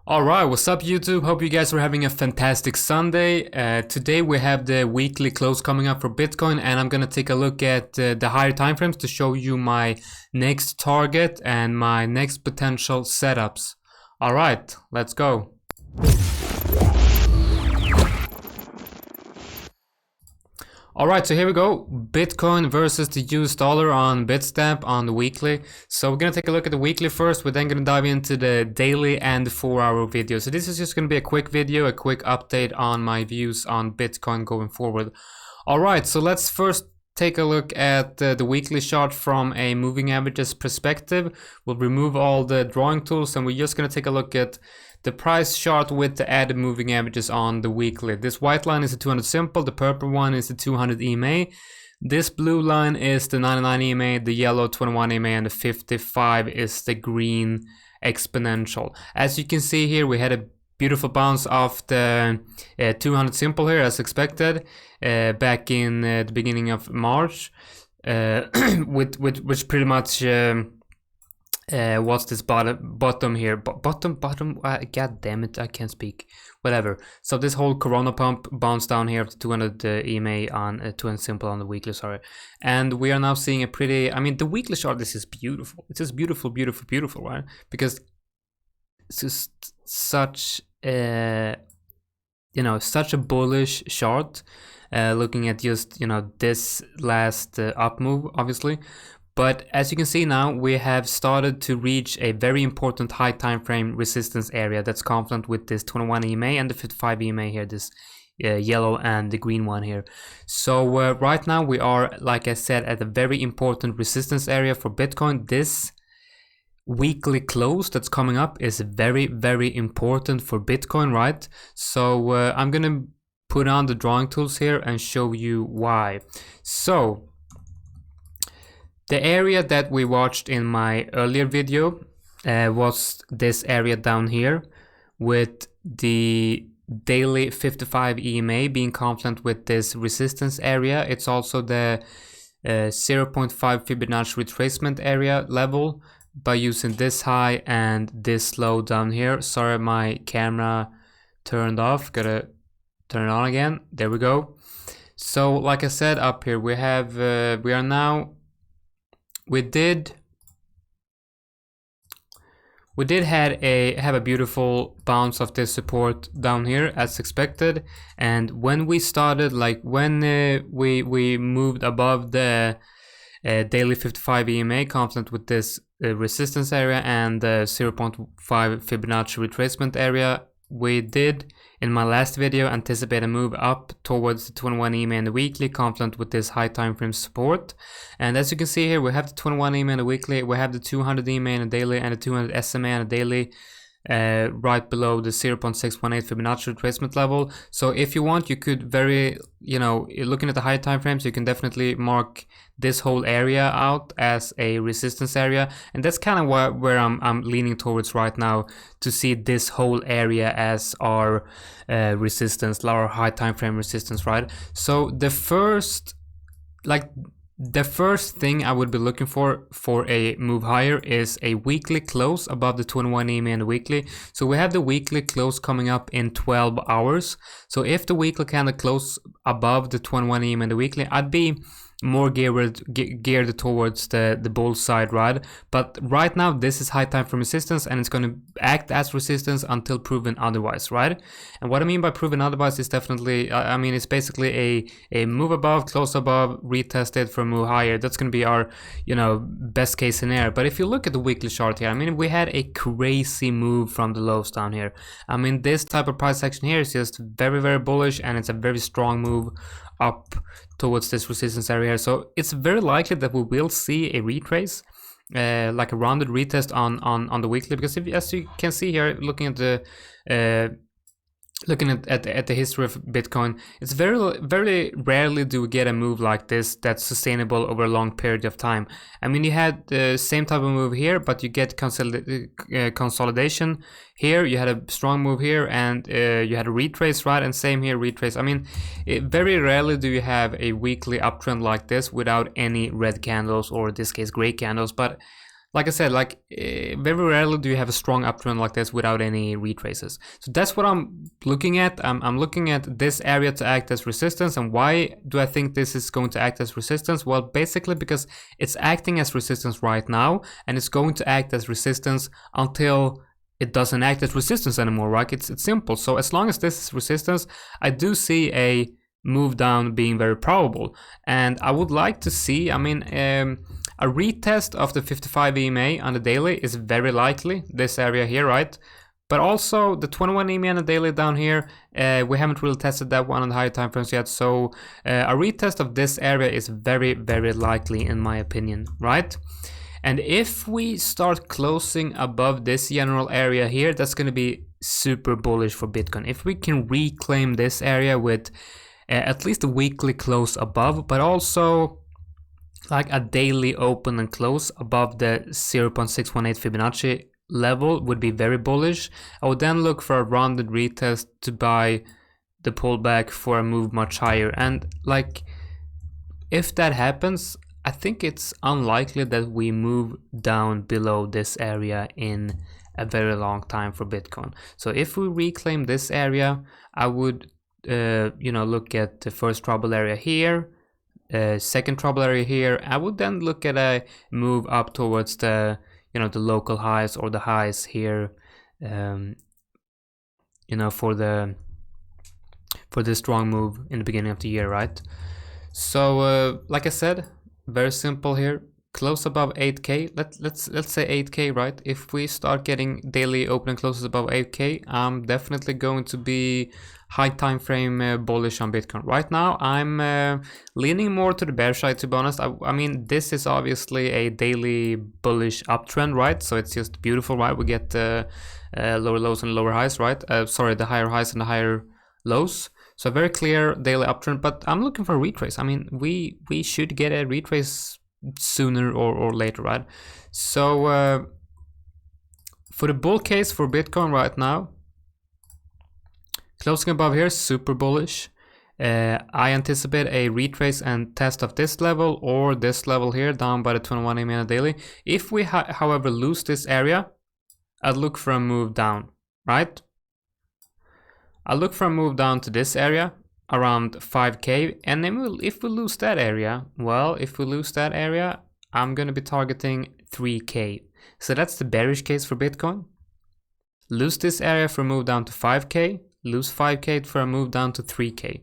Alright, what's up YouTube? Hope you guys are having a fantastic Sunday. Today we have the weekly close coming up for Bitcoin, and I'm gonna take a look at the higher time frames to show you my next target and my next potential setups. Alright, let's go. Alright, so here we go. Bitcoin versus the US dollar on Bitstamp on the weekly. So we're going to take a look at the weekly first. We're then going to dive into the daily and the 4-hour video. So this is just going to be a quick video, a quick update on my views on Bitcoin going forward. Alright, so let's first take a look at the weekly chart from a moving averages perspective. We'll remove all the drawing tools and we're just going to take a look at the price chart with the added moving averages on the weekly. This white line is the 200 simple, the purple one is the 200 EMA. This blue line is the 99 EMA, the yellow 21 EMA, and the 55 is the green exponential. As you can see here, we had a beautiful bounce off the 200 simple here as expected back in the beginning of March, which pretty much what's this bottom here? Bottom. God damn it, I can't speak. Whatever. So this whole Corona pump bounced down here to 200 EMA on 200 simple on the weekly. Sorry, and we are now seeing a pretty. I mean, the weekly chart. This is beautiful. It's just beautiful, right? Because it's just such such a bullish chart. Looking at just this last up move, obviously. But as you can see now, we have started to reach a very important high time frame resistance area that's confluent with this 21 EMA and the 55 EMA here, this yellow and the green one here. So right now we are, like I said, at a very important resistance area for Bitcoin. This weekly close that's coming up is very, very important for Bitcoin, right? So I'm gonna put on the drawing tools here and show you why. So the area that we watched in my earlier video was this area down here with the daily 55 EMA being confluent with this resistance area. It's also the 0.5 Fibonacci retracement area level by using this high and this low down here. Sorry, my camera turned off. Gotta turn it on again. There we go. So like I said, up here we have we did have a beautiful bounce of this support down here as expected, and when we started, like when we moved above the daily 55 EMA confluent with this resistance area and the 0.5 Fibonacci retracement area, we did in my last video anticipate a move up towards the 21 EMA in the weekly confluent with this high time frame support. And as you can see here, we have the 21 EMA in the weekly, we have the 200 EMA in the daily, and the 200 SMA in the daily right below the 0.618 Fibonacci retracement level. So if you want, you could looking at the high time frames, you can definitely mark this whole area out as a resistance area, and that's kind of where I'm leaning towards right now, to see this whole area as our resistance, our high time frame resistance, right? So the first thing I would be looking for a move higher is a weekly close above the 21 EMA in the weekly. So we have the weekly close coming up in 12 hours. So if the weekly candle close above the 21 EMA in the weekly, I'd be more geared towards the bull side, right? But right now this is high time frame resistance, and it's going to act as resistance until proven otherwise, right? And what I mean by proven otherwise is definitely, I mean, it's basically a move above, close above, retested for a move higher. That's going to be our best case scenario. But if you look at the weekly chart here, I mean, we had a crazy move from the lows down here. I mean, this type of price action here is just very, very bullish, and it's a very strong move up towards this resistance area. So it's very likely that we will see a retrace, like a rounded retest on the weekly, because as you can see here, looking at the the history of Bitcoin, it's very rarely do we get a move like this that's sustainable over a long period of time. I mean, you had the same type of move here, but you get consolidation here. You had a strong move here, and you had a retrace, right? And same here, retrace. I mean, very rarely do you have a weekly uptrend like this without any red candles, or in this case gray candles. But like I said, like very rarely do you have a strong uptrend like this without any retraces. So that's what I'm looking at. I'm looking at this area to act as resistance. And why do I think this is going to act as resistance? Well, basically because it's acting as resistance right now, and it's going to act as resistance until it doesn't act as resistance anymore, right? It's simple. So as long as this is resistance, I do see a move down being very probable. And I would like to see, I mean, a retest of the 55 EMA on the daily is very likely, this area here, right? But also the 21 EMA on the daily down here, we haven't really tested that one on the higher time frames yet. So a retest of this area is very, very likely in my opinion, right? And if we start closing above this general area here, that's going to be super bullish for Bitcoin. If we can reclaim this area with at least a weekly close above, but also like a daily open and close above the 0.618 Fibonacci level would be very bullish. I would then look for a rounded retest to buy the pullback for a move much higher. And like, if that happens, I think it's unlikely that we move down below this area in a very long time for Bitcoin. So if we reclaim this area, I would look at the first trouble area here, second trouble area here. I would then look at a move up towards the the local highs or the highs here, for this strong move in the beginning of the year, right? So like I said, very simple here. Close above 8k. Let's say 8k, right? If we start getting daily open and closes above 8k, I'm definitely going to be high time frame bullish on Bitcoin. Right now, I'm leaning more to the bear side, to be honest. I mean, this is obviously a daily bullish uptrend, right? So it's just beautiful, right? We get lower lows and lower highs, right? Sorry, the higher highs and the higher lows. So a very clear daily uptrend, but I'm looking for a retrace. I mean, we should get a retrace sooner or later, right? So for the bull case for Bitcoin right now, closing above here, super bullish. I anticipate a retrace and test of this level or this level here down by the 21 EMA daily. If we however lose this area, I'd look for a move down, right? I'll look for a move down to this area around 5k, and then if we lose that area, well, if we lose that area, I'm going to be targeting 3k. So that's the bearish case for Bitcoin. Lose this area for a move down to 5k, lose 5k for a move down to 3k.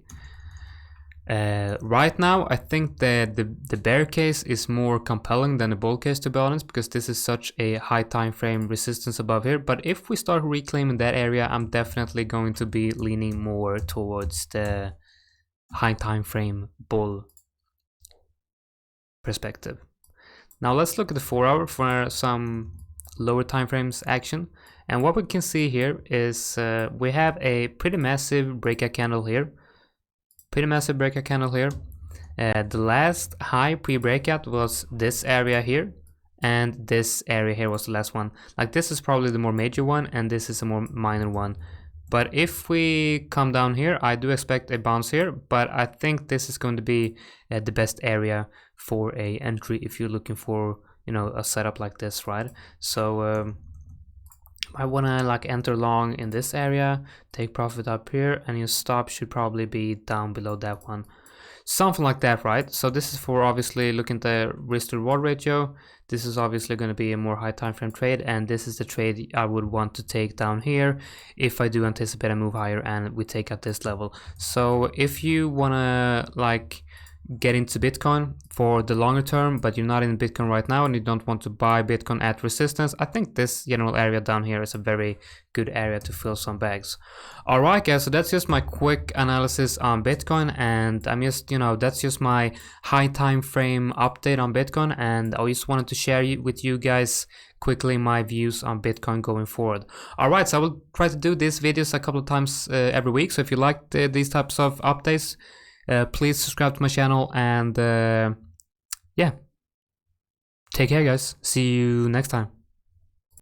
Right now, I think that the bear case is more compelling than the bull case, to be honest, because this is such a high time frame resistance above here. But if we start reclaiming that area, I'm definitely going to be leaning more towards the high time frame bull perspective. Now let's look at the 4 hour for some lower time frames action. And what we can see here is we have a pretty massive breakout candle here. The last high pre-breakout was this area here, and this area here was the last one. Like, this is probably the more major one, and this is a more minor one. But if we come down here, I do expect a bounce here, but I think this is going to be the best area for a entry if you're looking for a setup like this, right? So I want to like enter long in this area, take profit up here, and your stop should probably be down below that one. Something like that, right? So this is for obviously looking at the risk to reward ratio. This is obviously going to be a more high time frame trade, and this is the trade I would want to take down here if I do anticipate a move higher and we take at this level. So if you want to like get into Bitcoin for the longer term, but you're not in Bitcoin right now and you don't want to buy Bitcoin at resistance, I think this general area down here is a very good area to fill some bags. All right, guys, so that's just my quick analysis on Bitcoin, and I'm just, that's just my high time frame update on Bitcoin, and I just wanted to share with you guys quickly my views on Bitcoin going forward. All right, so I will try to do these videos a couple of times every week. So if you like these types of updates, please subscribe to my channel, and yeah, take care, guys. See you next time.